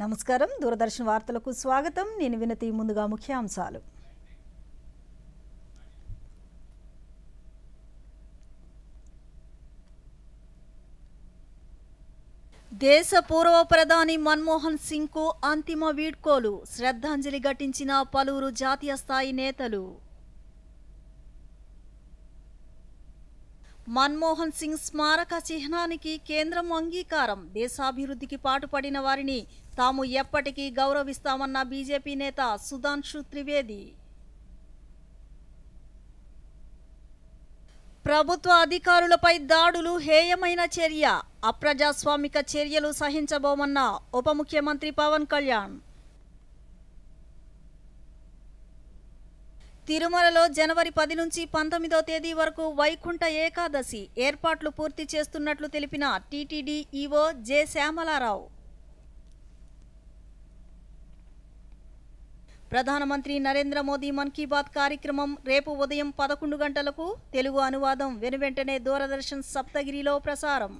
నమస్కారం దూరదర్శన్ వార్తలకు స్వాగతం నేను వినతి ముందుగా ముఖ్యాంశాలు దేశ పూర్వ ప్రధాని మన్మోహన్ సింగ్ కు అంతిమ వీడ్కోలు శ్రద్ధాంజలి ఘటించిన పలువురు జాతీయ స్థాయి నేతలు మన్మోహన్ సింగ్ స్మారక చిహ్నానికి కేంద్రం అంగీకారం దేశాభివృద్ధికి పాటుపడిన వారిని తాము ఎప్పటికీ గౌరవిస్తామన్న బీజేపీ నేత సుధాంశు త్రివేది ప్రభుత్వ అధికారులపై దాడులు హేయమైన చర్య అప్రజాస్వామిక చర్యలు సహించబోమన్న ఉప ముఖ్యమంత్రి పవన్ కళ్యాణ్ తిరుమలలో జనవరి 10 నుంచి 19వ తేదీ వరకు వైకుంఠ ఏకాదశి ఏర్పాట్లు పూర్తి చేస్తున్నట్లు తెలిపిన టీటీడీ ఈవో జె శ్యామలారావు ప్రధానమంత్రి నరేంద్ర మోదీ మన్ కీ బాత్ కార్యక్రమం రేపు ఉదయం 11 గంటలకు తెలుగు అనువాదం వెనువెంటనే దూరదర్శన్ సప్తగిరిలో ప్రసారం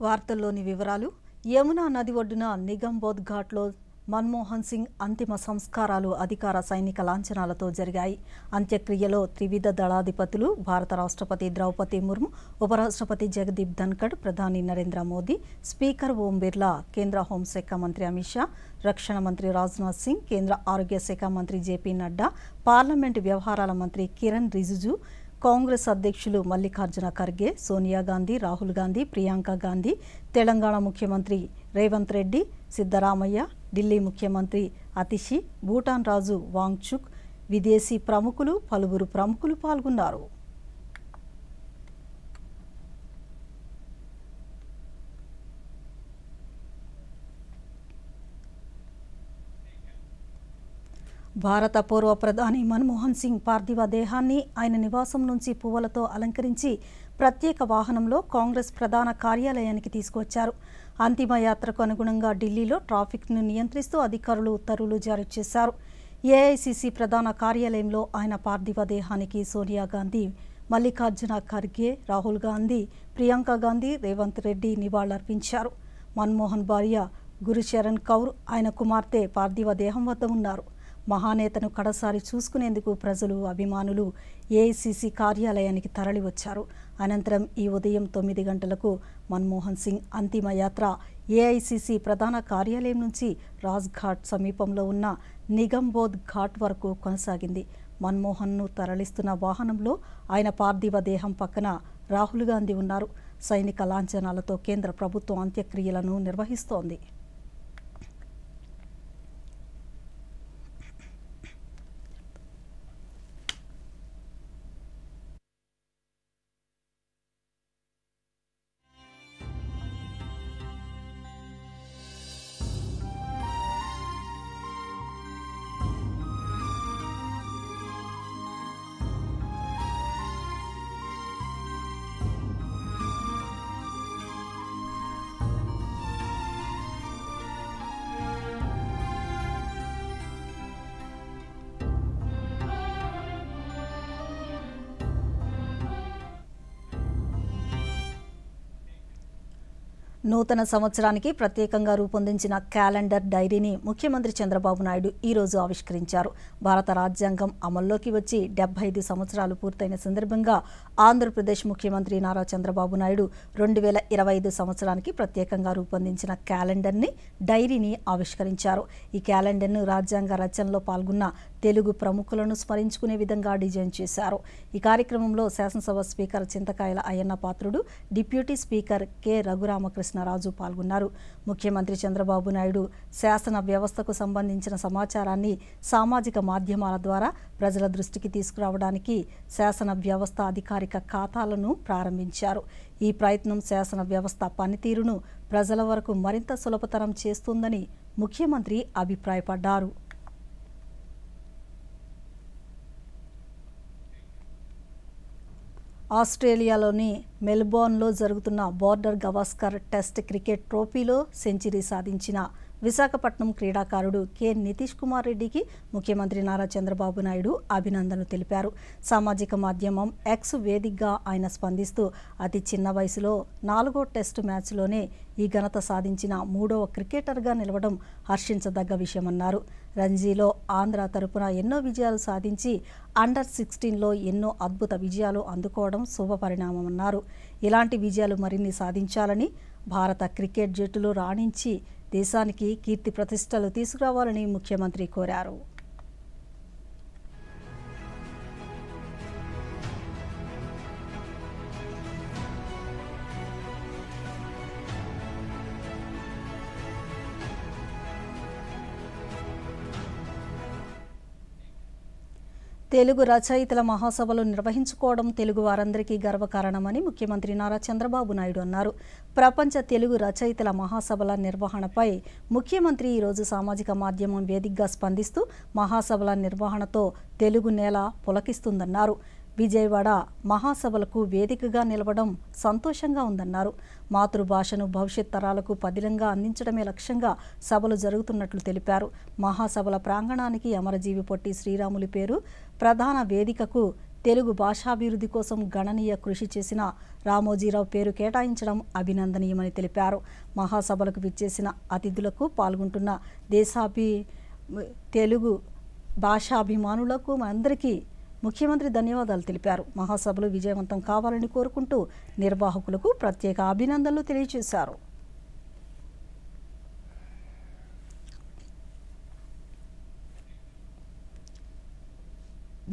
వార్తల్లోని వివరాలు యమునా నది ఒడ్డున నిగంబోధ్ ఘాట్లో మన్మోహన్ సింగ్ అంతిమ సంస్కారాలు అధికార సైనిక లాంఛనాలతో జరిగాయి. అంత్యక్రియలో త్రివిధ దళాధిపతులు, భారత రాష్ట్రపతి ద్రౌపది ముర్ము, ఉపరాష్ట్రపతి జగదీప్ ధన్కడ్, ప్రధాని నరేంద్ర మోదీ, స్పీకర్ ఓం బిర్లా, కేంద్ర హోంశాఖ మంత్రి అమిత్ షా, రక్షణ మంత్రి రాజ్నాథ్ సింగ్, కేంద్ర ఆరోగ్య శాఖ మంత్రి జేపీ నడ్డా, పార్లమెంటు వ్యవహారాల మంత్రి కిరణ్ రిజిజు, కాంగ్రెస్ అధ్యక్షులు మల్లికార్జున ఖర్గే, సోనియా గాంధీ, రాహుల్ గాంధీ, ప్రియాంక గాంధీ, తెలంగాణ ముఖ్యమంత్రి రేవంత్ రెడ్డి, సిద్ధరామయ్య, ఢిల్లీ ముఖ్యమంత్రి అతిషి, భూటాన్ రాజు వాంగ్చుక్, విదేశీ ప్రముఖులు, పలువురు ప్రముఖులు పాల్గొన్నారు. భారత పూర్వ ప్రధాని మన్మోహన్ సింగ్ పార్థివ దేహాన్ని ఆయన నివాసం నుంచి పువ్వులతో అలంకరించి ప్రత్యేక వాహనంలో కాంగ్రెస్ ప్రధాన కార్యాలయానికి తీసుకువచ్చారు. అంతిమ యాత్రకు అనుగుణంగా ఢిల్లీలో ట్రాఫిక్ను నియంత్రిస్తూ అధికారులు ఉత్తర్వులు జారీ చేశారు. ఏఐసిసి ప్రధాన కార్యాలయంలో ఆయన పార్థివ దేహానికి సోనియా గాంధీ, మల్లికార్జున ఖర్గే, రాహుల్ గాంధీ, ప్రియాంక గాంధీ, రేవంత్ రెడ్డి నివాళులర్పించారు. మన్మోహన్ భార్య గురుచరణ్ కౌర్, ఆయన కుమార్తె పార్థివ దేహం వద్ద ఉన్నారు. మహానేతను కడసారి చూసుకునేందుకు ప్రజలు, అభిమానులు ఏఐసిసి కార్యాలయానికి తరలివచ్చారు. అనంతరం ఈ ఉదయం 9 గంటలకు మన్మోహన్ సింగ్ అంతిమ యాత్ర ఏఐసిసి ప్రధాన కార్యాలయం నుంచి రాజ్ఘాట్ సమీపంలో ఉన్న నిగంబోధ్ ఘాట్ వరకు కొనసాగింది. మన్మోహన్ను తరలిస్తున్న వాహనంలో ఆయన పార్థివ దేహం పక్కన రాహుల్ గాంధీ ఉన్నారు. సైనిక లాంఛనాలతో కేంద్ర ప్రభుత్వం అంత్యక్రియలను నిర్వహిస్తోంది. నూతన సంవత్సరానికి ప్రత్యేకంగా రూపొందించిన క్యాలెండర్ డైరీని ముఖ్యమంత్రి చంద్రబాబు నాయుడు ఈరోజు ఆవిష్కరించారు. భారత రాజ్యాంగం అమల్లోకి వచ్చి 75 సంవత్సరాలు పూర్తయిన సందర్భంగా ఆంధ్రప్రదేశ్ ముఖ్యమంత్రి నారా చంద్రబాబు నాయుడు 2025 సంవత్సరానికి ప్రత్యేకంగా రూపొందించిన క్యాలెండర్ని, డైరీని ఆవిష్కరించారు. ఈ క్యాలెండర్ను రాజ్యాంగ రచనలో పాల్గొన్న తెలుగు ప్రముఖులను స్మరించుకునే విధంగా డిజైన్ చేశారు. ఈ కార్యక్రమంలో శాసనసభ స్పీకర్ చింతకాయల Ayyanna Patrudu, deputy speaker K Raghuramakrishnaraju పాల్గొన్నారు. ముఖ్యమంత్రి చంద్రబాబు నాయుడు శాసన వ్యవస్థకు సంబంధించిన సమాచారాన్ని సామాజిక మాధ్యమాల ద్వారా ప్రజల దృష్టికి తీసుకురావడానికి శాసన వ్యవస్థ అధికారిక ఖాతాలను ప్రారంభించారు. ఈ ప్రయత్నం శాసన వ్యవస్థ పనితీరును ప్రజల వరకు మరింత సులభతరం చేస్తుందని ముఖ్యమంత్రి అభిప్రాయపడ్డారు. ఆస్ట్రేలియాలోని మెల్బోర్న్లో జరుగుతున్న బోర్డర్ గవాస్కర్ టెస్ట్ క్రికెట్ ట్రోఫీలో సెంచరీ సాధించిన విశాఖపట్నం క్రీడాకారుడు కె నితీష్ కుమార్ రెడ్డికి ముఖ్యమంత్రి నారా చంద్రబాబు నాయుడు అభినందనలు తెలిపారు. సామాజిక మాధ్యమం ఎక్స్ వేదికగా ఆయన స్పందిస్తూ అతి చిన్న వయసులో 4వ టెస్టు మ్యాచ్లోనే ఈ ఘనత సాధించిన 3వ క్రికెటర్గా నిలవడం హర్షించదగ్గ విషయమన్నారు. రంజీలో ఆంధ్ర తరపున ఎన్నో విజయాలు సాధించి అండర్-16లో ఎన్నో అద్భుత విజయాలు అందుకోవడం శుభపరిణామమన్నారు. ఇలాంటి విజయాలు మరిన్ని సాధించాలని, భారత క్రికెట్ జట్టులో రాణించి దేశానికి కీర్తి ప్రతిష్టలు తీసుకురావాలని ముఖ్యమంత్రి కోరారు. తెలుగు రచయితల మహాసభలు నిర్వహించుకోవడం తెలుగు వారందరికీ గర్వకారణమని ముఖ్యమంత్రి నారా చంద్రబాబు నాయుడు అన్నారు. ప్రపంచ తెలుగు రచయితల మహాసభల నిర్వహణపై ముఖ్యమంత్రి ఈరోజు సామాజిక మాధ్యమం వేదికగా స్పందిస్తూ మహాసభల నిర్వహణతో తెలుగు నేల పులకిస్తుందన్నారు. విజయవాడ మహాసభలకు వేదికగా నిలవడం సంతోషంగా ఉందన్నారు. మాతృభాషను భవిష్యత్ తరాలకు పదిలంగా అందించడమే లక్ష్యంగా సభలు జరుగుతున్నట్లు తెలిపారు. మహాసభల ప్రాంగణానికి అమరజీవి పొట్టి శ్రీరాములు పేరు ప్రధాన వేదికకు తెలుగు భాషాభివృద్ధి కోసం గణనీయ కృషి చేసిన రామోజీరావు పేరు కేటాయించడం అభినందనీయమని తెలిపారు. మహాసభలకు విచ్చేసిన అతిథులకు పాల్గొంటున్న తెలుగు భాషాభిమానులకు అందరికీ ముఖ్యమంత్రి ధన్యవాదాలు తెలిపారు. మహాసభలు విజయవంతం కావాలని కోరుకుంటూ నిర్వాహకులకు ప్రత్యేక అభినందనలు తెలియజేశారు.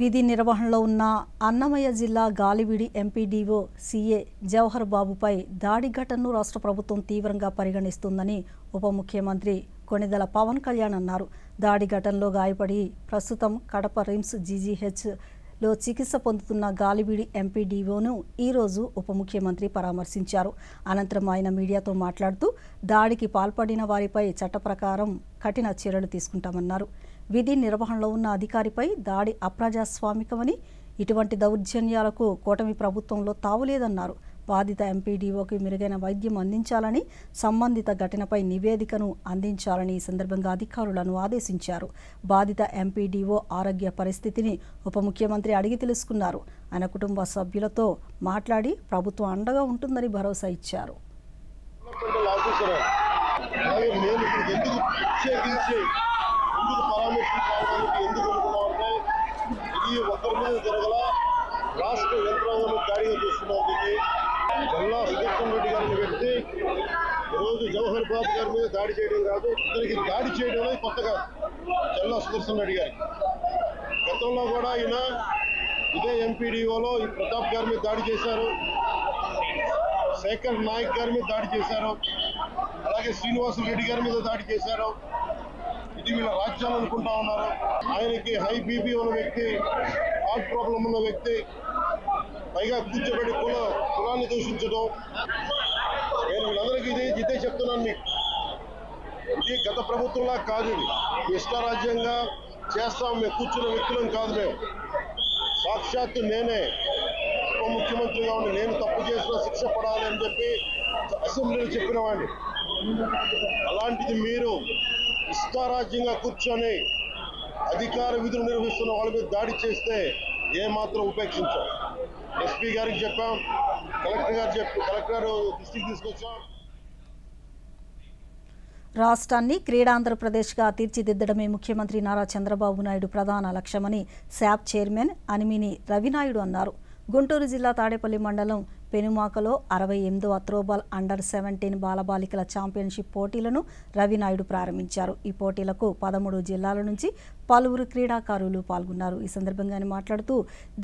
విధి నిర్వహణలో ఉన్న అన్నమయ్య జిల్లా గాలివీడి ఎంపీడీఓ సీఏ జవహర్ బాబుపై దాడి ఘటనను రాష్ట్ర ప్రభుత్వం తీవ్రంగా పరిగణిస్తుందని ఉప ముఖ్యమంత్రి కొణిదెల పవన్ కళ్యాణ్ అన్నారు. దాడి ఘటనలో గాయపడి ప్రస్తుతం కడప రిమ్స్ జీజీహెచ్లో చికిత్స పొందుతున్న గాలివీడి ఎంపీడీఓను ఈరోజు ఉప ముఖ్యమంత్రి పరామర్శించారు. అనంతరం ఆయన మీడియాతో మాట్లాడుతూ దాడికి పాల్పడిన వారిపై చట్ట ప్రకారం కఠిన చర్యలు తీసుకుంటామన్నారు. విధి నిర్వహణలో ఉన్న అధికారిపై దాడి అప్రజాస్వామికమని, ఇటువంటి దౌర్జన్యాలకు కూటమి ప్రభుత్వంలో తావులేదన్నారు. బాధిత ఎంపీడీఓకి మెరుగైన వైద్యం అందించాలని, సంబంధిత ఘటనపై నివేదికను అందించాలని ఈ సందర్భంగా అధికారులను ఆదేశించారు. బాధిత ఎంపీడీఓ ఆరోగ్య పరిస్థితిని ఉప ముఖ్యమంత్రి అడిగి తెలుసుకున్నారు. ఆయన కుటుంబ సభ్యులతో మాట్లాడి ప్రభుత్వం అండగా ఉంటుందని భరోసా ఇచ్చారు. రాష్ట్ర యంత్రాంగం దాడిగా చూస్తున్నది జల్లా సుదర్శన్ రెడ్డి గారిని వ్యక్తి ఈరోజు జవహర్ బాబు గారి మీద దాడి చేయడం కాదు, ఇతనికి దాడి చేయడం అనేది కొత్త కాదు. జల్లా సుదర్శన్ రెడ్డి గారికి గతంలో కూడా ఈయన ఇదే ఎంపీడీఓలో ఈ ప్రతాప్ గారి మీద దాడి చేశారు, శేఖర్ నాయక్ గారి మీద దాడి చేశారు, అలాగే శ్రీనివాసులు రెడ్డి గారి మీద దాడి చేశారు. ఇది వీళ్ళ రాజ్యాలు అనుకుంటా ఉన్నారు. ఆయనకి హై బీపీ ఉన్న వ్యక్తి, హార్ట్ ప్రాబ్లం ఉన్న వ్యక్తి, పైగా కూర్చోబెట్టి కులాన్ని దూషించడం. నేను వీళ్ళందరికీ ఇదే చెప్తున్నాను మీకు. ఇది గత ప్రభుత్వంలా కాదు, ఇది ఇష్టారాజ్యంగా చేస్తాం. మేము కూర్చున్న వ్యక్తులం కాదు. మేము సాక్షాత్తు నేనే ఉప ముఖ్యమంత్రిగా ఉండి నేను తప్పు చేసిన శిక్ష పడాలి అని చెప్పి అసెంబ్లీలో చెప్పిన వాడిని. అలాంటిది మీరు ఇష్టారాజ్యంగా కూర్చొని అధికార విధులు నిర్వహిస్తున్న వాళ్ళ మీద దాడి చేస్తే ఏమాత్రం ఉపేక్షించాం. ఎస్పీ గారికి చెప్పాం, కలెక్టర్ దృష్టికి తీసుకొచ్చాం. రాష్ట్రాన్ని క్రీడాంధ్రప్రదేశ్గా తీర్చిదిద్దడమే ముఖ్యమంత్రి నారా చంద్రబాబు నాయుడు ప్రధాన లక్ష్యమని శాప్ చైర్మన్ అనిమిని రవినాయుడు అన్నారు. గుంటూరు జిల్లా తాడేపల్లి మండలం పెనుమాకలో 68వ త్రోబాల్ అండర్-17 బాలబాలికల ఛాంపియన్షిప్ పోటీలను రవినాయుడు ప్రారంభించారు. ఈ పోటీలకు 13 జిల్లాల నుంచి పలువురు క్రీడాకారులు పాల్గొన్నారు. ఈ సందర్భంగా ఆయన మాట్లాడుతూ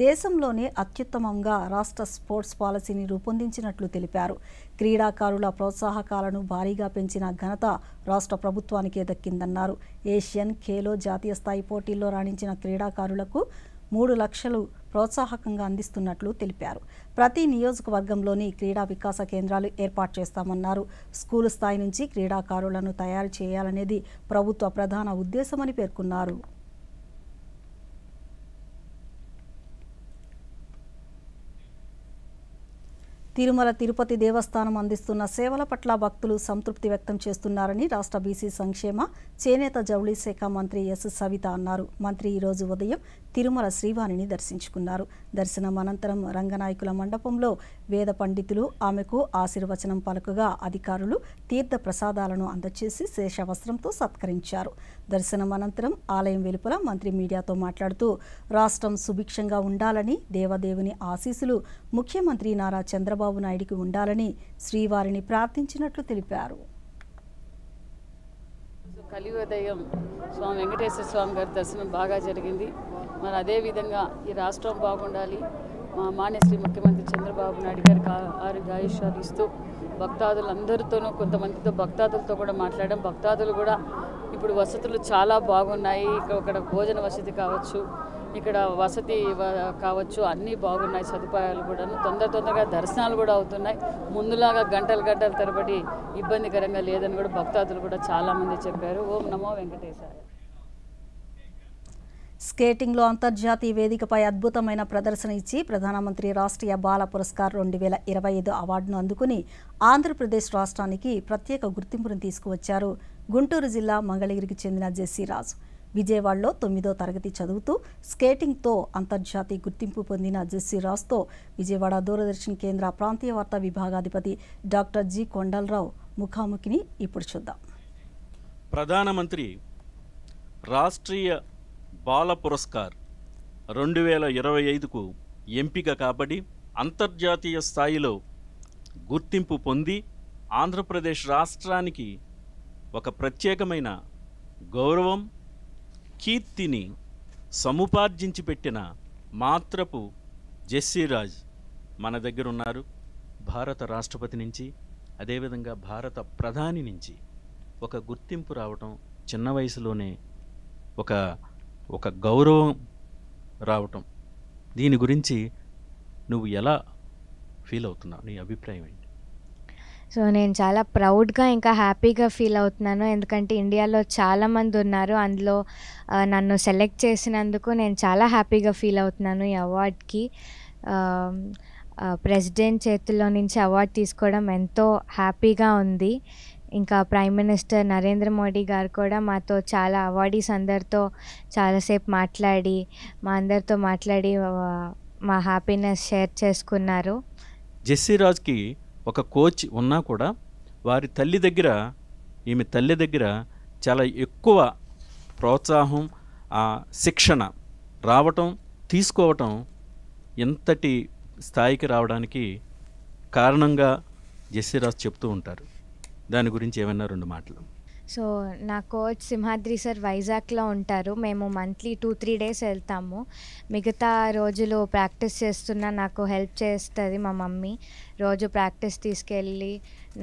దేశంలోనే అత్యుత్తమంగా రాష్ట్ర స్పోర్ట్స్ పాలసీని రూపొందించినట్లు తెలిపారు. క్రీడాకారుల ప్రోత్సాహకాలను భారీగా పెంచిన ఘనత రాష్ట్ర ప్రభుత్వానికే దక్కిందన్నారు. ఏషియన్, ఖేలో జాతీయ స్థాయి పోటీల్లో రాణించిన క్రీడాకారులకు 3 లక్షలు ప్రోత్సాహకంగా అందిస్తున్నట్లు తెలిపారు. ప్రతి నియోజకవర్గంలోని క్రీడా వికాస కేంద్రాలు ఏర్పాటు చేస్తామన్నారు. స్కూలు స్థాయి నుంచి క్రీడాకారులను తయారు చేయాలనేది ప్రభుత్వ ప్రధాన ఉద్దేశమని పేర్కొన్నారు. తిరుమల తిరుపతి దేవస్థానం అందిస్తున్న సేవల పట్ల భక్తులు సంతృప్తి వ్యక్తం చేస్తున్నారని రాష్ట్ర బీసీ సంక్షేమ చేనేత జౌళి శాఖ మంత్రి ఎస్ సవిత అన్నారు. మంత్రి ఈరోజు ఉదయం తిరుమల శ్రీవారిని దర్శించుకున్నారు. దర్శనం అనంతరం రంగనాయకుల మండపంలో వేద పండితులు ఆమెకు ఆశీర్వచనం పలుకగా అధికారులు తీర్థ ప్రసాదాలను అందచేసి శేషవస్త్రంతో సత్కరించారు. దర్శనం అనంతరం ఆలయం వెలుపల మంత్రి మీడియాతో మాట్లాడుతూ రాష్ట్రం సుభిక్షంగా ఉండాలని, దేవదేవుని ఆశీస్సులు ముఖ్యమంత్రి నారా చంద్రబాబు నాయుడికి ఉండాలని శ్రీవారిని ప్రార్థించినట్లు తెలిపారు. కలియుగదయం స్వామి వెంకటేశ్వర స్వామి గారి దర్శనం బాగా జరిగింది. మరి అదేవిధంగా ఈ రాష్ట్రం బాగుండాలి, మా మాన్యశ్రీ ముఖ్యమంత్రి చంద్రబాబు నాయుడు గారికి ఆయుష్యాలు ఇస్తూ భక్తాదులందరితోనూ కొంతమందితో భక్తాదులతో కూడా మాట్లాడాం. భక్తాదులు కూడా ఇప్పుడు వసతులు చాలా బాగున్నాయి. ఇక్కడ భోజన వసతి కావచ్చు, ఇక్కడ వసతి కావచ్చు, అన్నీ బాగున్నాయి. సదుపాయాలు కూడా తొందరగా దర్శనాలు కూడా అవుతున్నాయి. ముందులాగా గంటల తరబడి ఇబ్బందికరంగా లేదని కూడా భక్తాదులు కూడా చాలామంది చెప్పారు. ఓం నమో వెంకటేశాయ. స్కేటింగ్లో అంతర్జాతీయ వేదికపై అద్భుతమైన ప్రదర్శన ఇచ్చి ప్రధానమంత్రి రాష్ట్రీయ బాల పురస్కార్ 2025 అవార్డును అందుకుని ఆంధ్రప్రదేశ్ రాష్ట్రానికి ప్రత్యేక గుర్తింపును తీసుకువచ్చారు. గుంటూరు జిల్లా మంగళగిరికి చెందిన జెస్సీ రాజు విజయవాడలో 9వ తరగతి చదువుతూ స్కేటింగ్తో అంతర్జాతీయ గుర్తింపు పొందిన జెస్సీ రాజుతో విజయవాడ దూరదర్శన్ కేంద్ర ప్రాంతీయ వార్తా విభాగాధిపతి డాక్టర్ జి కొండలరావు ముఖాముఖిని ఇప్పుడు చూద్దాం. ప్రధానమంత్రి రాష్ట్రీయ బాల పురస్కార్ 2025కు ఎంపిక కాబడి అంతర్జాతీయ స్థాయిలో గుర్తింపు పొంది ఆంధ్రప్రదేశ్ రాష్ట్రానికి ఒక ప్రత్యేకమైన గౌరవం, కీర్తిని సముపార్జించి పెట్టిన మాత్రపు జెస్సీ రాజ్ మన దగ్గర ఉన్నారు. భారత రాష్ట్రపతి నుంచి, అదేవిధంగా భారత ప్రధాని నుంచి ఒక గుర్తింపు రావటం, చిన్న వయసులోనే ఒక గౌరవం రావటం, దీని గురించి నువ్వు ఎలా ఫీల్ అవుతున్నావు? నీ అభిప్రాయం ఏంటి? సో నేను చాలా ప్రౌడ్గా ఇంకా హ్యాపీగా ఫీల్ అవుతున్నాను. ఎందుకంటే ఇండియాలో చాలామంది ఉన్నారు, అందులో నన్ను సెలెక్ట్ చేసినందుకు నేను చాలా హ్యాపీగా ఫీల్ అవుతున్నాను. ఈ అవార్డ్కి ప్రెసిడెంట్ చేతుల్లో నుంచి అవార్డు తీసుకోవడం ఎంతో హ్యాపీగా ఉంది. ఇంకా ప్రైమ్ మినిస్టర్ నరేంద్ర మోడీ గారు కూడా మాతో చాలా అవార్డీస్ అందరితో చాలాసేపు మాట్లాడి మా హ్యాపీనెస్ షేర్ చేసుకున్నారు. జెస్సీ రాజ్కి ఒక కోచ్ ఉన్నా కూడా ఈమె తల్లి దగ్గర చాలా ఎక్కువ ప్రోత్సాహం, శిక్షణ తీసుకోవటం ఎంతటి స్థాయికి రావడానికి కారణంగా జెస్సీ రాజ్ చెప్తూ ఉంటారు. దాని గురించి ఏమన్నా 2 మాటలు. సో నా కోచ్ సింహాద్రి సార్ వైజాగ్లో ఉంటారు. మేము మంత్లీ 2-3 డేస్ వెళ్తాము. మిగతా రోజులు ప్రాక్టీస్ చేస్తున్నా నాకు హెల్ప్ చేస్తుంది మా మమ్మీ. రోజు ప్రాక్టీస్ తీసుకెళ్ళి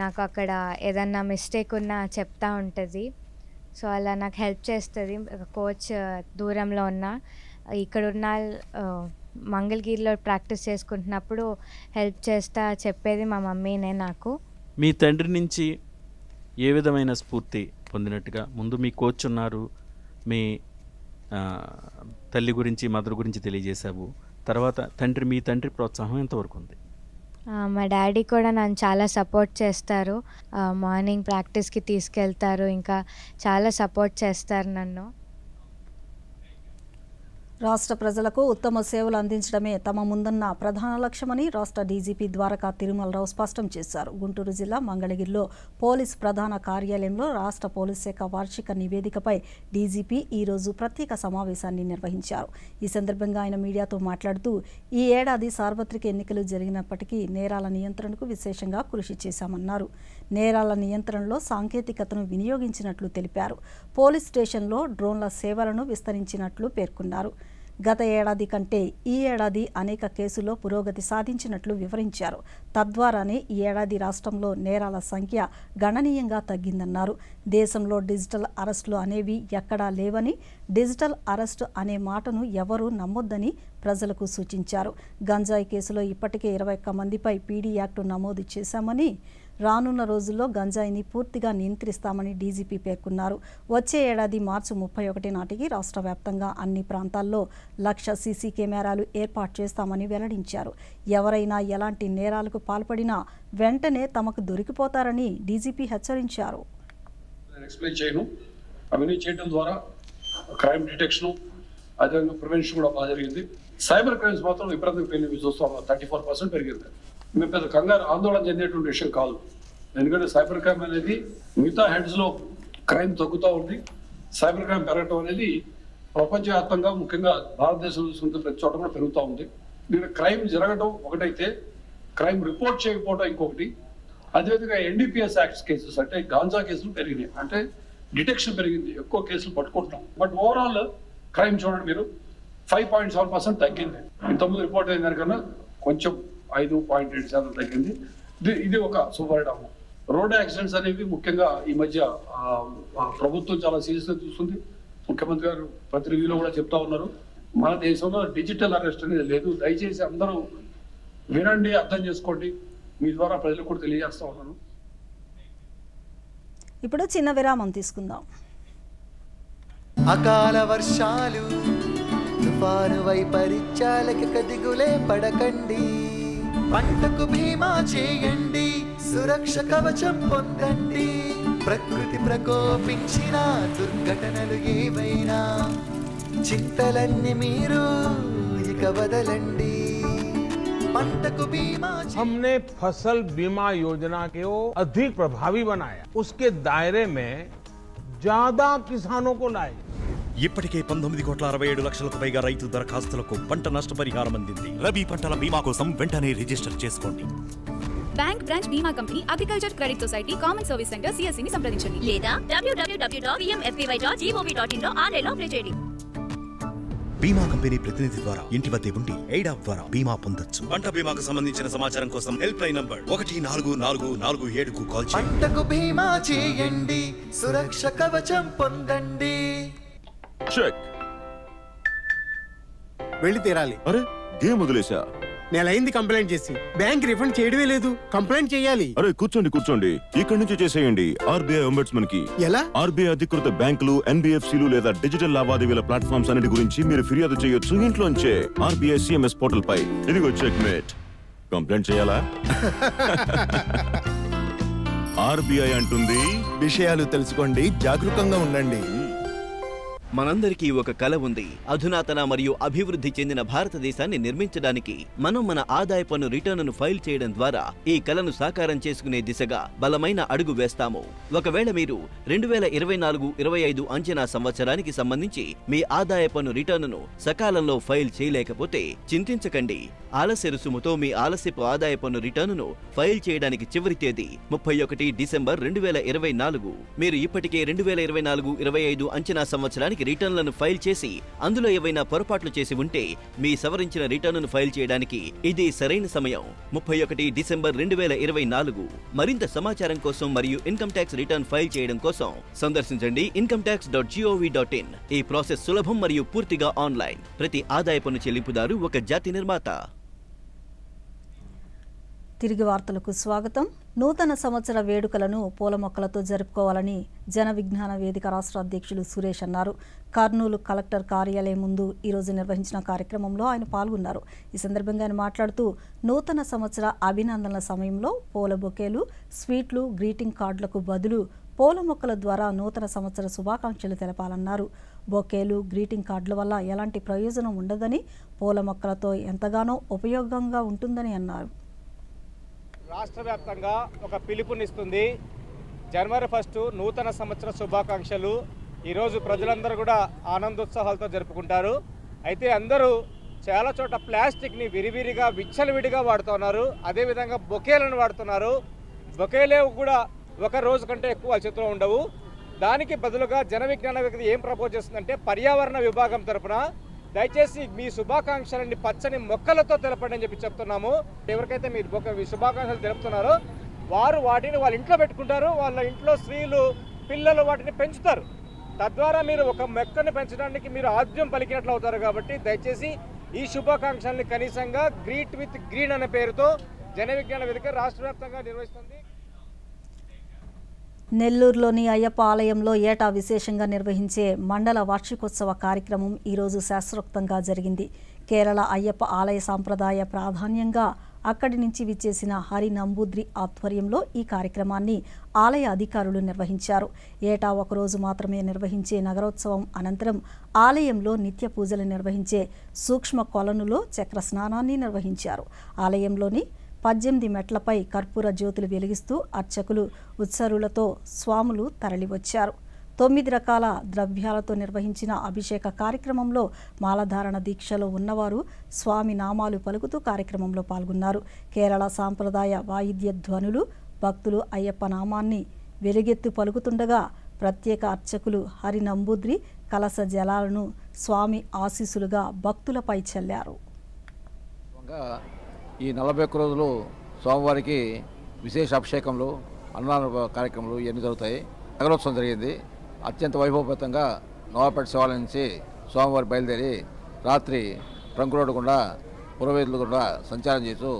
నాకు అక్కడ ఏదన్నా మిస్టేక్ ఉన్నా చెప్తా ఉంటుంది. సో అలా నాకు హెల్ప్ చేస్తుంది. కోచ్ దూరంలో ఉన్నా, ఇక్కడున్న మంగళగిరిలో ప్రాక్టీస్ చేసుకుంటున్నప్పుడు హెల్ప్ చెప్పేది మా మమ్మీనే నాకు. మీ తండ్రి నుంచి ఏ విధమైన స్ఫూర్తి పొందినట్టుగా? ముందు మీ కోచ్ ఉన్నారు, మీ తల్లి గురించి, మదర్ గురించి తెలియజేశావు. తర్వాత మీ తండ్రి ప్రోత్సాహం ఎంతవరకు ఉంది? మా డాడీ కూడా నన్ను చాలా సపోర్ట్ చేస్తారు. మార్నింగ్ ప్రాక్టీస్కి తీసుకెళ్తారు, ఇంకా చాలా సపోర్ట్ చేస్తారు నన్ను. రాష్ట్ర ప్రజలకు ఉత్తమ సేవలు అందించడమే తమ ముందున్న ప్రధాన లక్ష్యమని రాష్ట్ర డీజీపీ ద్వారకా తిరుమలరావు స్పష్టం చేశారు. గుంటూరు జిల్లా మంగళగిరిలో పోలీస్ ప్రధాన కార్యాలయంలో రాష్ట్ర పోలీస్ శాఖ వార్షిక నివేదికపై డీజీపీ ఈరోజు ప్రత్యేక సమావేశాన్ని నిర్వహించారు. ఈ సందర్భంగా ఆయన మీడియాతో మాట్లాడుతూ ఈ ఏడాది సార్వత్రిక ఎన్నికలు జరిగినప్పటికీ నేరాల నియంత్రణకు విశేషంగా కృషి చేశామన్నారు. నేరాల నియంత్రణలో సాంకేతికతను వినియోగించినట్లు తెలిపారు. పోలీస్ స్టేషన్లో డ్రోన్ల సేవలను విస్తరించినట్లు పేర్కొన్నారు. గత ఏడాది కంటే ఈ ఏడాది అనేక కేసుల్లో పురోగతి సాధించినట్లు వివరించారు. తద్వారానే ఈ ఏడాది రాష్ట్రంలో నేరాల సంఖ్య గణనీయంగా తగ్గిందన్నారు. దేశంలో డిజిటల్ అరెస్టులు అనేవి ఎక్కడా లేవని, డిజిటల్ అరెస్టు అనే మాటను ఎవరూ నమ్మొద్దని ప్రజలకు సూచించారు. గంజాయి కేసులో ఇప్పటికే 21 మందిపై పీడీ యాక్టు నమోదు చేశామని, రానున్న రోజుల్లో గంజాయిని పూర్తిగా నియంత్రిస్తామని డీజీపీ పేర్కొన్నారు. వచ్చే ఏడాది మార్చి 31 నాటికి రాష్ట్ర వ్యాప్తంగా అన్ని ప్రాంతాల్లో 1,00,000 సీసీ కెమెరాలు ఏర్పాటు చేస్తామని వెల్లడించారు. ఎవరైనా ఎలాంటి నేరాలకు పాల్పడినా వెంటనే తమకు దొరికిపోతారని డీజీపీ హెచ్చరించారు. అవన్నీ చేయడం ద్వారా క్రైమ్ డిటెక్షన్ అదేవిధంగా ప్రివెన్షన్ కూడా బాగా జరిగింది. సైబర్ క్రైమ్స్ మాత్రం విపరీతంగా పెరిగింది, చూస్తాం 34% పెరిగింది. మేము పెద్ద కంగారు ఆందోళన చెందేటువంటి విషయం కాదు, ఎందుకంటే సైబర్ క్రైమ్ అనేది మిగతా హెడ్స్లో క్రైమ్ తగ్గుతూ ఉంది. సైబర్ క్రైమ్ పెరగటం అనేది ప్రపంచవ్యాప్తంగా ముఖ్యంగా భారతదేశంలో చూసుకుంటే ప్రతి చోట కూడా పెరుగుతూ ఉంది. దీని క్రైమ్ జరగడం ఒకటైతే క్రైమ్ రిపోర్ట్ చేయకపోవడం ఇంకొకటి. అదేవిధంగా ఎన్డీపీఎస్ యాక్ట్స్ కేసెస్ అంటే గాంజా కేసులు పెరిగినాయి, అంటే డిటెక్షన్ పెరిగింది, ఎక్కువ కేసులు పట్టుకుంటున్నాం. బట్ ఓవరాల్ క్రైమ్ చూడండి మీరు 5.7% తగ్గింది. ఇంతకుముందు రిపోర్ట్ అయిన దానికన్నా కొంచెం 5.8% తగ్గింది. ఇది ఒక సూపర్ హిట్. రోడ్ యాక్సిడెంట్స్ అనేవి ముఖ్యంగా ఈ మధ్య ప్రభుత్వం చాలా సీరియస్గా చూస్తుంది. ముఖ్యమంత్రి గారు ప్రతి రివ్యూలో కూడా చెప్తా ఉన్నారు, మన దేశంలో డిజిటల్ అరెస్ట్ అనేది లేదు. దయచేసి అందరూ వినండి, అర్థం చేసుకోండి, మీ ద్వారా ప్రజలకు కూడా తెలియజేస్తా ఉన్నాను. ఇప్పుడు చిన్న విరామం తీసుకుందాం. అకాల వర్షాలు, తుఫాను వైపరీత్యాలకు దిగులే పడకండి. పంటకు బీమా చేయండి, సురక్ష కవచం పొందండి. ప్రకృతి ప్రకోపించిన దుర్ఘటనలు ఏవైనా చింతలన్నీ మీరు ఇక వదలండి. पंटक बीमा हमने फसल बीमा योजना को अधिक प्रभावी बनाया, उसके दायरे में ज्यादा किसानों को लाए. ఇప్పటికే 19,67,00,000కు పైగా రైతు దరఖాస్తులకు పంట నష్టపరిహారం అందింది. రబీ పంటల బీమా కోసం వెంటనే రిజిస్టర్ చేసుకోండి. బ్యాంక్ బ్రాంచ్ బీమా company, agriculture credit society, common service centre CSC ని సంప్రదించండి లేదా www.pmfpy.gov.in లో ఆన్లైన్లో అప్లై చేయండి. బీమా కంపెనీ ప్రతినిధి ద్వారా ఇంటి వద్దే ఉండి ఎయిడాప్ ద్వారా బీమా పొందొచ్చు. పంట బీమాకు సంబంధించిన సమాచారం కోసం హెల్ప్ లైన్ నంబర్ 144447కు కాల్ చేయండి. పంటకు బీమా చేయండి, సురక్ష కవచం పొందండి. చెక్ వెళ్ళి తీరాలి. అరే గేమ్ వదిలేసా, నెలైంది కంప్లైంట్ చేసి, బ్యాంక్ రిఫండ్ చేయడమే లేదు. కంప్లైంట్ చేయాలి. అరే కూర్చోండి, ఇక్కడి నుంచి చేసేయండి. ఆర్బీఐ ఒంబడ్స్మన్ కి ఎలా? ఆర్బీఐ అధికృత బ్యాంకులు, ఎన్బిఎఫ్సిలు లేదా డిజిటల్ లావాదేవీల ప్లాట్ఫామ్స్ అన్నిటి గురించి మీరు ఫిర్యాదు చేయొచ్చు ఇంట్లోంచే. ఆర్బీఐ సిఎంఎస్ పోర్టల్ పై. ఇదిగో చెక్ మేట్. కంప్లైంట్ చేయాలా? ఆర్బీఐ అంటుంది విషయాలు తెలుసుకోండి, జాగరూకంగా ఉండండి. మనందరికీ ఒక కల ఉంది. అధునాతన మరియు అభివృద్ధి చెందిన భారతదేశాన్ని నిర్మించడానికి మనం మన ఆదాయ పన్ను రిటర్నును ఫైల్ చేయడం ద్వారా ఈ కలను సాకారం చేసుకునే దిశగా బలమైన అడుగు వేస్తాము. ఒకవేళ మీరు 2024-25 అంచనా సంవత్సరానికి సంబంధించి మీ ఆదాయ పన్ను రిటర్నును సకాలంలో ఫైల్ చేయలేకపోతే చింతించకండి. ఆలస్య రుసుముతో మీ ఆలస్యపు ఆదాయ పన్ను రిటర్నును ఫైల్ చేయడానికి చివరి తేదీ 31 డిసెంబర్ 2024. మీరు ఇప్పటికే 2024-25 అంచనా సంవత్సరానికి రిటర్న్లను ఫైల్ చేసి అందులో ఏవైనా పొరపాట్లు చేసి ఉంటే మీ సవరించిన రిటర్నును ఫైల్ చేయడానికి ఇది సరైన సమయం. 31 డిసెంబర్ 2024. మరింత సమాచారం కోసం మరియు ఇన్కమ్ ట్యాక్స్ రిటర్న్ ఫైల్ చేయడం కోసం సందర్శించండి incometax.gov.in. ఈ ప్రాసెస్ సులభం మరియు పూర్తిగా ఆన్లైన్. ప్రతి ఆదాయ పన్ను చెల్లింపుదారు ఒక జాతి నిర్మాత. తిరిగి వార్తలకు స్వాగతం. నూతన సంవత్సర వేడుకలను పూల మొక్కలతో జరుపుకోవాలని జన విజ్ఞాన వేదిక రాష్ట్ర అధ్యక్షులు సురేష్ అన్నారు. కర్నూలు కలెక్టర్ కార్యాలయం ముందు ఈరోజు నిర్వహించిన కార్యక్రమంలో ఆయన పాల్గొన్నారు. ఈ సందర్భంగా ఆయన మాట్లాడుతూ నూతన సంవత్సర అభినందనల సమయంలో పూల బొకేలు, స్వీట్లు, గ్రీటింగ్ కార్డులకు బదులు పూల మొక్కల ద్వారా నూతన సంవత్సర శుభాకాంక్షలు తెలపాలన్నారు. బొకేలు, గ్రీటింగ్ కార్డుల వల్ల ఎలాంటి ప్రయోజనం ఉండదని, పూల మొక్కలతో ఎంతగానో ఉపయోగంగా ఉంటుందని అన్నారు. రాష్ట్ర వ్యాప్తంగా ఒక పిలుపునిస్తుంది. జనవరి 1 నూతన సంవత్సర శుభాకాంక్షలు. ఈరోజు ప్రజలందరూ కూడా ఆనందోత్సాహాలతో జరుపుకుంటారు. అయితే అందరూ చాలా చోట ప్లాస్టిక్ని విరివిరిగా విచ్చలవిడిగా వాడుతున్నారు. అదేవిధంగా బొకేలను వాడుతున్నారు. బొకేలే కూడా ఒక రోజు కంటే ఎక్కువ చేతిలో ఉండవు. దానికి బదులుగా జన విజ్ఞాన వేదిక ఏం ప్రపోజ్ చేస్తుందంటే పర్యావరణ విభాగం తరఫున దయచేసి మీ శుభాకాంక్షలని పచ్చని మొక్కలతో తెలపండి అని చెప్పి చెప్తున్నాము. ఎవరికైతే మీరు శుభాకాంక్షలు తెలుపుతున్నారో వారు వాటిని వాళ్ళ ఇంట్లో పెట్టుకుంటారు. వాళ్ళ ఇంట్లో స్త్రీలు, పిల్లలు వాటిని పెంచుతారు. తద్వారా మీరు ఒక మొక్కను పెంచడానికి మీరు ఆద్యం పలికినట్లు అవుతారు. కాబట్టి దయచేసి ఈ శుభాకాంక్షల్ని కనీసంగా గ్రీట్ విత్ గ్రీన్ అనే పేరుతో జన విజ్ఞాన వేదిక రాష్ట్ర వ్యాప్తంగా నిర్వహిస్తుంది. నెల్లూరులోని అయ్యప్ప ఆలయంలో ఏటా విశేషంగా నిర్వహించే మండల వార్షికోత్సవ కార్యక్రమం ఈరోజు శాస్త్రోక్తంగా జరిగింది. కేరళ అయ్యప్ప ఆలయ సాంప్రదాయ ప్రాధాన్యంగా అక్కడి నుంచి విచ్చేసిన హరి నంబూద్రి ఆధ్వర్యంలో ఈ కార్యక్రమాన్ని ఆలయ అధికారులు నిర్వహించారు. ఏటా ఒకరోజు మాత్రమే నిర్వహించే నగరోత్సవం అనంతరం ఆలయంలో నిత్య పూజలు నిర్వహించే సూక్ష్మ కొలనులో చక్ర స్నానాన్ని నిర్వహించారు. ఆలయంలోని 18 మెట్లపై కర్పూర జ్యోతులు వెలిగిస్తూ అర్చకులు ఉత్సరులతో స్వాములు తరలివచ్చారు. 9 రకాల ద్రవ్యాలతో నిర్వహించిన అభిషేక కార్యక్రమంలో మాలధారణ దీక్షలో ఉన్నవారు స్వామి నామాలు పలుకుతూ కార్యక్రమంలో పాల్గొన్నారు. కేరళ సాంప్రదాయ వాయిద్య ధ్వనులు భక్తులు అయ్యప్ప నామాన్ని వెలుగెత్తు పలుకుతుండగా ప్రత్యేక అర్చకులు హరి నంబూద్రి కలశ జలాలను స్వామి ఆశీస్సులుగా భక్తులపై చల్లారు. ఈ 41 రోజులు స్వామివారికి విశేష అభిషేకంలో అన్నదాన కార్యక్రమాలు ఇవన్నీ జరుగుతాయి. నగరోత్సవం జరిగింది. అత్యంత వైభవపేతంగా నవాపేట శివాలయం నుంచి స్వామివారి బయలుదేరి రాత్రి ట్రంక్ రోడ్డు గుండా పురవేదులు గుండా సంచారం చేస్తూ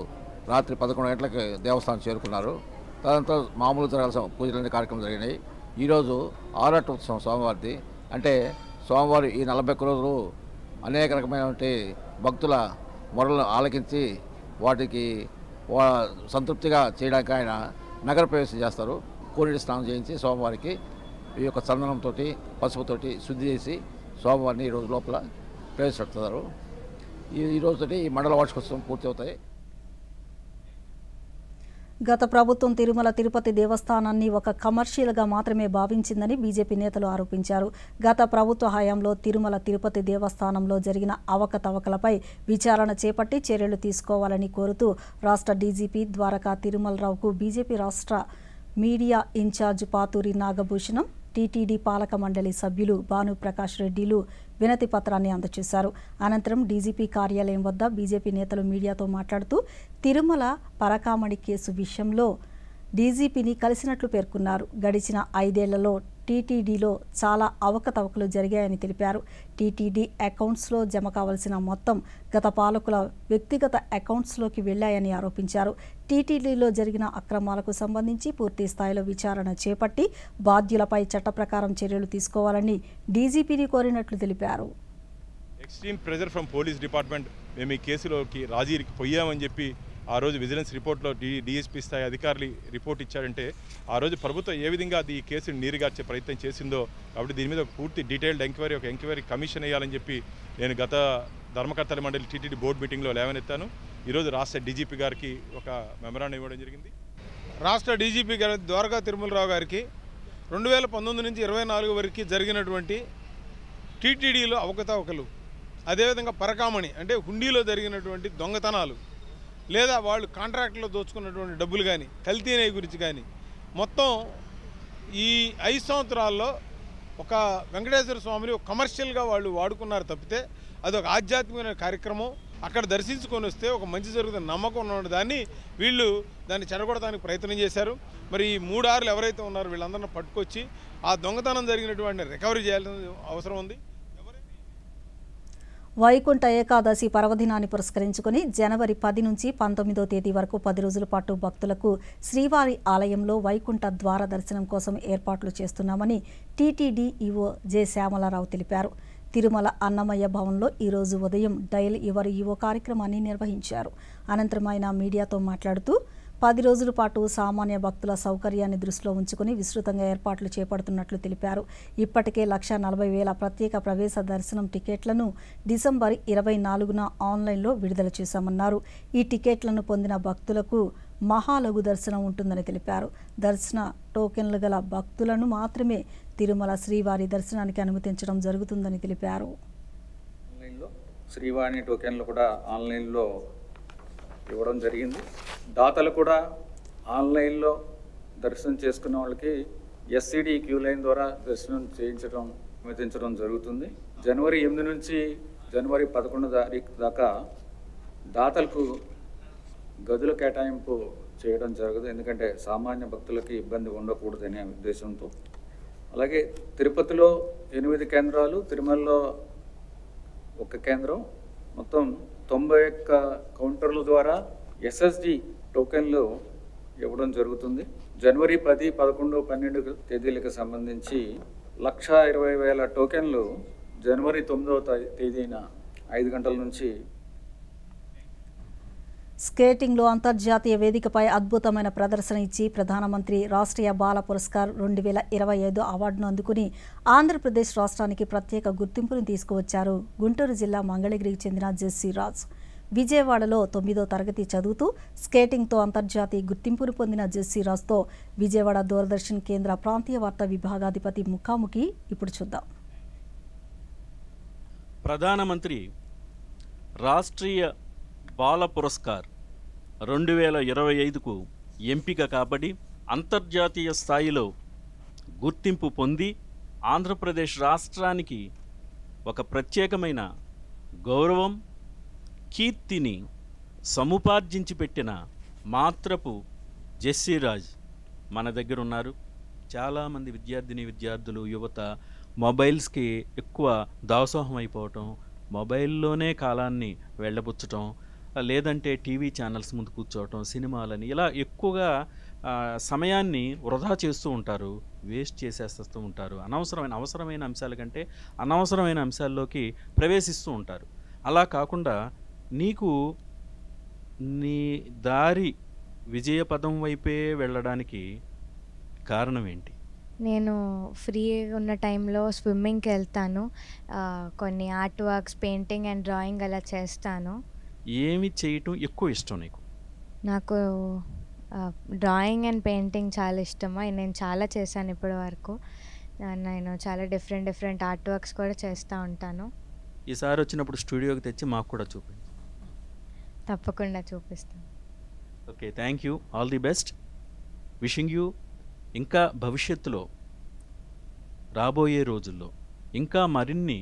రాత్రి 11 గంటలకు దేవస్థానం చేరుకున్నారు. తదనంతరం మామూలు జరగాల్సిన పూజలన్నీ కార్యక్రమం జరిగినాయి. ఈరోజు ఆరాట ఉత్సవం స్వామివారిది. అంటే స్వామివారి ఈ 41 రోజులు అనేక రకమైనటువంటి భక్తుల మొరలను ఆలకించి వాటికి సంతృప్తిగా చేయడానికి ఆయన నగర ప్రవేశం చేస్తారు. కోనేటి స్నానం చేయించి స్వామివారికి ఈ యొక్క చందనంతో పసుపుతోటి శుద్ధి చేసి స్వామివారిని ఈ రోజు లోపల ప్రవేశపెడుతున్నారు. ఈ రోజుతోటి ఈ మండల వార్షికోత్సవం పూర్తి అవుతాయి. గత ప్రభుత్వం తిరుమల తిరుపతి దేవస్థానాన్ని ఒక కమర్షియల్గా మాత్రమే భావించిందని బీజేపీ నేతలు ఆరోపించారు. గత ప్రభుత్వ హయాంలో తిరుమల తిరుపతి దేవస్థానంలో జరిగిన అవకతవకలపై విచారణ చేపట్టి చర్యలు తీసుకోవాలని కోరుతూ రాష్ట్ర డీజీపీ ద్వారకా తిరుమలరావుకు బీజేపీ రాష్ట్ర media incharge Paturi Nagabhushanam, TTD పాలక మండలి సభ్యులు భానుప్రకాష్ రెడ్డిలు వినతి పత్రాన్ని అందజేశారు. అనంతరం డీజీపీ కార్యాలయం వద్ద బీజేపీ నేతలు మీడియాతో మాట్లాడుతూ తిరుమల పరకామణి కేసు విషయంలో డీజీపీని కలిసినట్లు పేర్కొన్నారు. గడిచిన 5 ఏళ్లలో టీటీడీలో చాలా అవకతవకలు జరిగాయని తెలిపారు. టీటీడీ అకౌంట్స్లో జమ కావాల్సిన మొత్తం గత పాలకుల వ్యక్తిగత అకౌంట్స్లోకి వెళ్లాయని ఆరోపించారు. టీటీడీలో జరిగిన అక్రమాలకు సంబంధించి పూర్తి స్థాయిలో విచారణ చేపట్టి బాధ్యులపై చట్ట ప్రకారం చర్యలు తీసుకోవాలని డీజీపీని కోరినట్లు తెలిపారు. Extreme pressure from police department మేము ఈ కేసులోకి రాజీకి పోయామని చెప్పి ఆ రోజు విజిలెన్స్ రిపోర్ట్లో డీఎస్పీ స్థాయి అధికారులు రిపోర్ట్ ఇచ్చారంటే ఆ రోజు ప్రభుత్వం ఏ విధంగా ఈ కేసును నీరుగార్చే ప్రయత్నం చేసిందో. కాబట్టి దీని మీద పూర్తి డీటెయిల్డ్ ఎంక్వైరీ, ఒక ఎంక్వైరీ కమిషన్ వేయాలని చెప్పి నేను గత ధర్మకర్తల మండలి టీటీడీ బోర్డు మీటింగ్లో లేవనెత్తాను. ఈరోజు రాష్ట్ర డీజీపీ గారికి ఒక మెమరాండం ఇవ్వడం జరిగింది. రాష్ట్ర డీజీపీ గారి ద్వారకా తిరుమలరావు గారికి 2019 నుంచి 24 వరకు జరిగినటువంటి టీటీడీలో అవకతవకలు, అదేవిధంగా పరకామణి అంటే హుండీలో జరిగినటువంటి దొంగతనాలు, లేదా వాళ్ళు కాంట్రాక్ట్లో దోచుకున్నటువంటి డబ్బులు కానీ, కల్తీ నెయ్యి గురించి కానీ, మొత్తం ఈ 5 సంవత్సరాల్లో ఒక వెంకటేశ్వర స్వామిని ఒక కమర్షియల్గా వాళ్ళు వాడుకున్నారు తప్పితే అదొక ఆధ్యాత్మికమైన కార్యక్రమం. అక్కడ దర్శించుకొని వస్తే ఒక మంచి జరుగుతున్న నమ్మకం ఉన్న దాన్ని వీళ్ళు దాన్ని చెడగొడడానికి ప్రయత్నం చేశారు. మరి ఈ 3 ఆరులు ఎవరైతే ఉన్నారో వీళ్ళందరినీ పట్టుకొచ్చి ఆ దొంగతనం జరిగినటువంటి రికవరీ చేయాల్సిన అవసరం ఉంది. వైకుంఠ ఏకాదశి పర్వదినాన్ని పురస్కరించుకుని జనవరి 10 నుంచి 19వ తేదీ వరకు 10 రోజుల పాటు భక్తులకు శ్రీవారి ఆలయంలో వైకుంఠ ద్వార దర్శనం కోసం ఏర్పాట్లు చేస్తున్నామని టీటీడీ ఈవో జె శ్యామలారావు తెలిపారు. తిరుమల అన్నమయ్య భవన్లో ఈరోజు ఉదయం డయల్ యువర్ ఈవో కార్యక్రమాన్ని నిర్వహించారు. అనంతరం ఆయన మీడియాతో మాట్లాడుతూ 10 రోజుల పాటు సామాన్య భక్తుల సౌకర్యాన్ని దృష్టిలో ఉంచుకుని విస్తృతంగా ఏర్పాట్లు చేపడుతున్నట్లు తెలిపారు. ఇప్పటికే 1,40,000 ప్రత్యేక ప్రవేశ దర్శనం టికెట్లను డిసెంబర్ 24న ఆన్లైన్లో విడుదల చేశామన్నారు. ఈ టికెట్లను పొందిన భక్తులకు మహాలఘు దర్శనం ఉంటుందని తెలిపారు. దర్శన టోకెన్లు గల భక్తులను మాత్రమే తిరుమల శ్రీవారి దర్శనానికి అనుమతించడం జరుగుతుందని తెలిపారు. శ్రీవారి టోకెన్లు కూడా ఆన్లైన్లో ఇవ్వడం జరిగింది. దాతలు కూడా ఆన్లైన్లో దర్శనం చేసుకున్న వాళ్ళకి ఎస్సీడీ క్యూ లైన్ ద్వారా దర్శనం అనుమతించడం జరుగుతుంది. జనవరి 8 నుంచి జనవరి 11 తారీఖు దాకా దాతలకు గదుల కేటాయింపు చేయడం జరగదు. ఎందుకంటే సామాన్య భక్తులకి ఇబ్బంది ఉండకూడదనే ఉద్దేశంతో. అలాగే తిరుపతిలో 8 కేంద్రాలు, తిరుమలలో 1 కేంద్రం, మొత్తం 91 కౌంటర్ల ద్వారా ఎస్ఎస్డి టోకెన్లు ఇవ్వడం జరుగుతుంది. జనవరి 10, 11, 12 తేదీలకు సంబంధించి 1,20,000 టోకెన్లు జనవరి 9వ తేదీన 5 గంటల నుంచి స్కేటింగ్లో అంతర్జాతీయ వేదికపై అద్భుతమైన ప్రదర్శన ఇచ్చి ప్రధానమంత్రి రాష్ట్రీయ బాల పురస్కార్ 2025 అవార్డును అందుకుని ఆంధ్రప్రదేశ్ రాష్ట్రానికి ప్రత్యేక గుర్తింపును తీసుకువచ్చారు గుంటూరు జిల్లా మంగళగిరికి చెందిన జెస్సీ రాజ్. విజయవాడలో 9వ తరగతి చదువుతూ స్కేటింగ్తో అంతర్జాతీయ గుర్తింపును పొందిన జెస్సీ రాజ్తో విజయవాడ దూరదర్శన్ కేంద్ర ప్రాంతీయ వార్తా విభాగాధిపతి ముఖాముఖి ఇప్పుడు చూద్దాం. ప్రధానమంత్రి రాష్ట్రీయ బాల పురస్కార్ 2025కు ఎంపిక కాబడి అంతర్జాతీయ స్థాయిలో గుర్తింపు పొంది ఆంధ్రప్రదేశ్ రాష్ట్రానికి ఒక ప్రత్యేకమైన గౌరవం, కీర్తిని సముపార్జించి పెట్టిన మాత్రపు జెస్సీ రాజ్ మన దగ్గర ఉన్నారు. చాలామంది విద్యార్థులు, యువత మొబైల్స్కి ఎక్కువ దాసోహం అయిపోవటం, మొబైల్లోనే కాలాన్ని వెళ్ళబుచ్చటం, లేదంటే టీవీ ఛానల్స్ ముందు కూర్చోవటం, సినిమాలని ఇలా ఎక్కువగా సమయాన్ని వృధా చేస్తూ ఉంటారు, వేస్ట్ చేసేస్తూ ఉంటారు. అవసరమైన అంశాల కంటే అనవసరమైన అంశాల్లోకి ప్రవేశిస్తూ ఉంటారు. అలా కాకుండా నీకు నీ దారి విజయపదం వైపే వెళ్ళడానికి కారణం ఏంటి? నేను ఫ్రీగా ఉన్న టైంలో స్విమ్మింగ్కి వెళ్తాను, కొన్ని art works, painting and drawing అలా చేస్తాను. ఏమి చేయటం ఎక్కువ ఇష్టం నీకు? నాకు డ్రాయింగ్ అండ్ పెయింటింగ్ చాలా ఇష్టము. నేను చాలా చేశాను ఇప్పటి వరకు. నేను చాలా డిఫరెంట్ ఆర్ట్ వర్క్స్ కూడా చేస్తూ ఉంటాను. ఈసారి వచ్చినప్పుడు స్టూడియోకి తెచ్చి మాకు కూడా చూపించు. తప్పకుండా చూపిస్తాను. Okay, thank you. All the best. Wishing you. ఇంకా భవిష్యత్తులో రాబోయే రోజుల్లో ఇంకా మరిన్ని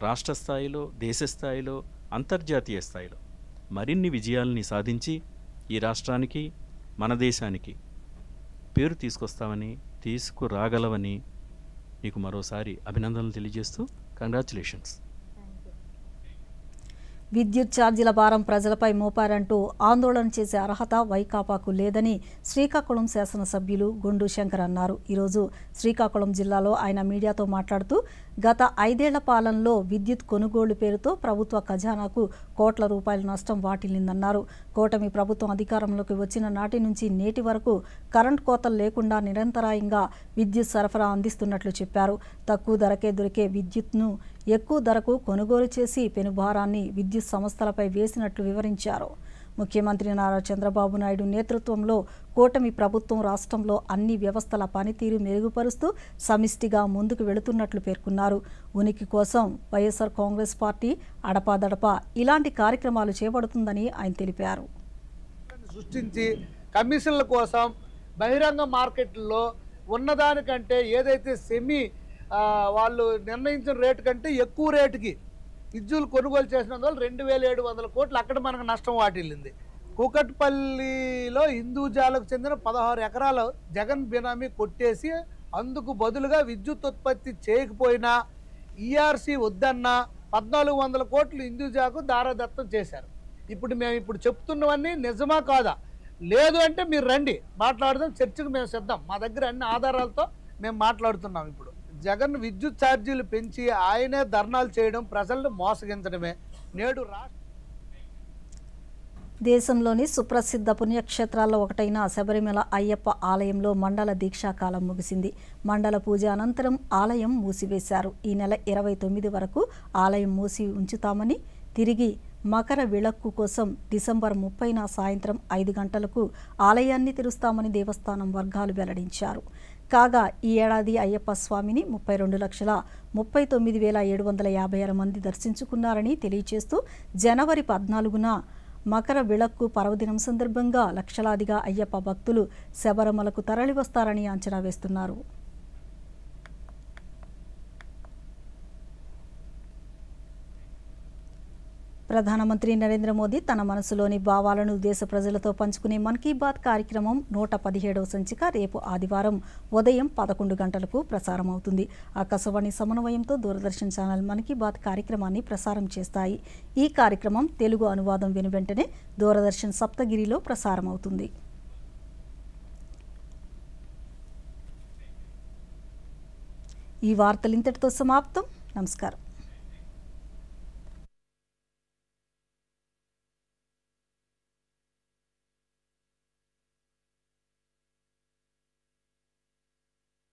రాష్ట్ర స్థాయిలో, దేశ స్థాయిలో, అంతర్జాతీయ స్థాయిలో మరిన్ని విజయాల్ని సాధించి ఈ రాష్ట్రానికి, మన దేశానికి పేరు తీసుకురాగలవని నీకు మరోసారి అభినందనలు తెలియజేస్తూ కంగ్రాచులేషన్స్. విద్యుత్ ఛార్జీల భారం ప్రజలపై మోపారంటూ ఆందోళన చేసే అర్హత వైకాపాకు లేదని శ్రీకాకుళం శాసనసభ్యులు గొండు శంకర్ అన్నారు. ఈరోజు శ్రీకాకుళం జిల్లాలో ఆయన మీడియాతో మాట్లాడుతూ గత 5 ఏళ్ల పాలనలో విద్యుత్ కొనుగోలు పేరుతో ప్రభుత్వ ఖజానాకు కోట్ల రూపాయల నష్టం వాటిల్లిందన్నారు. కూటమి ప్రభుత్వం అధికారంలోకి వచ్చిన నాటి నుంచి నేటి వరకు కరెంట్ కోతలు లేకుండా నిరంతరాయంగా విద్యుత్ సరఫరా అందిస్తున్నట్లు చెప్పారు. తక్కువ ధరకే దొరికే విద్యుత్ను ఎక్కువ ధరకు కొనుగోలు చేసి పెనుభారాన్ని విద్యుత్ సంస్థలపై వేసినట్లు వివరించారు. ముఖ్యమంత్రి నారా చంద్రబాబు నాయుడు నేతృత్వంలో కూటమి ప్రభుత్వం రాష్ట్రంలో అన్ని వ్యవస్థల పనితీరు మెరుగుపరుస్తూ సమిష్టిగా ముందుకు వెళుతున్నట్లు పేర్కొన్నారు. ఉనికి కోసం వైఎస్ఆర్ కాంగ్రెస్ పార్టీ అడపాదడపా ఇలాంటి కార్యక్రమాలు చేపడుతుందని ఆయన తెలిపారు. సృష్టించి కమిషన్ల కోసం బహిరంగ మార్కెట్లో ఉన్నదానికంటే ఏదైతే వాళ్ళు నిర్ణయించిన రేటు కంటే ఎక్కువ రేటుకి విద్యుత్తులు కొనుగోలు చేసినందువల్ల 2,700 కోట్లు అక్కడ మనకు నష్టం వాటిల్లింది. కూకట్పల్లిలో హిందూజాలకు చెందిన 16 ఎకరాలు జగన్ బినామీ కొట్టేసి అందుకు బదులుగా విద్యుత్ ఉత్పత్తి చేయకపోయినా ఈఆర్సీ వద్దన్నా 1,400 కోట్లు హిందూజాకు దారాదత్తం చేశారు. మేము చెప్తున్నవన్నీ నిజమా కాదా? లేదు అంటే మీరు రండి, మాట్లాడదాం, చర్చకు మేము సిద్ధం. మా దగ్గర అన్ని ఆధారాలతో మేము మాట్లాడుతున్నాం. ఇప్పుడు జగన్ విద్యుత్ ఛార్జీలు పెంచి ఆయనే ధర్నాలు చేయడం ప్రజలను మోసగించడమే. నేడు దేశంలోని సుప్రసిద్ధ పుణ్యక్షేత్రాల్లో ఒకటైన శబరిమల అయ్యప్ప ఆలయంలో మండల దీక్షాకాలం ముగిసింది. మండల పూజ అనంతరం ఆలయం మూసివేశారు. ఈ నెల 29 వరకు ఆలయం మూసి ఉంచుతామని, తిరిగి మకర విళక్కు కోసం డిసెంబర్ 30న సాయంత్రం 5 గంటలకు ఆలయాన్ని తెరుస్తామని దేవస్థానం వర్గాలు వెల్లడించారు. కాగా ఈ ఏడాది అయ్యప్ప స్వామిని 32,39,756 మంది దర్శించుకున్నారని తెలియజేస్తూ జనవరి 14న మకర విళక్కు పర్వదినం సందర్భంగా లక్షలాదిగా అయ్యప్ప భక్తులు శబరిమలకు తరలివస్తారని అంచనా వేస్తున్నారు. ప్రధానమంత్రి నరేంద్ర మోదీ తన మనసులోని భావాలను దేశ ప్రజలతో పంచుకునే మన్ కీ బాత్ కార్యక్రమం 117వ సంచిక రేపు ఆదివారం ఉదయం 11 గంటలకు ప్రసారం అవుతుంది. ఆకాశవాణి సమన్వయంతో దూరదర్శన్ ఛానల్ మన్ కీ బాత్ కార్యక్రమాన్ని ప్రసారం చేస్తాయి. ఈ కార్యక్రమం తెలుగు అనువాదం వెనువెంటనే దూరదర్శన్ సప్తగిరిలో ప్రసారం అవుతుంది. ఈ వార్తలు ఇంతటితో సమాప్తం. నమస్కారం.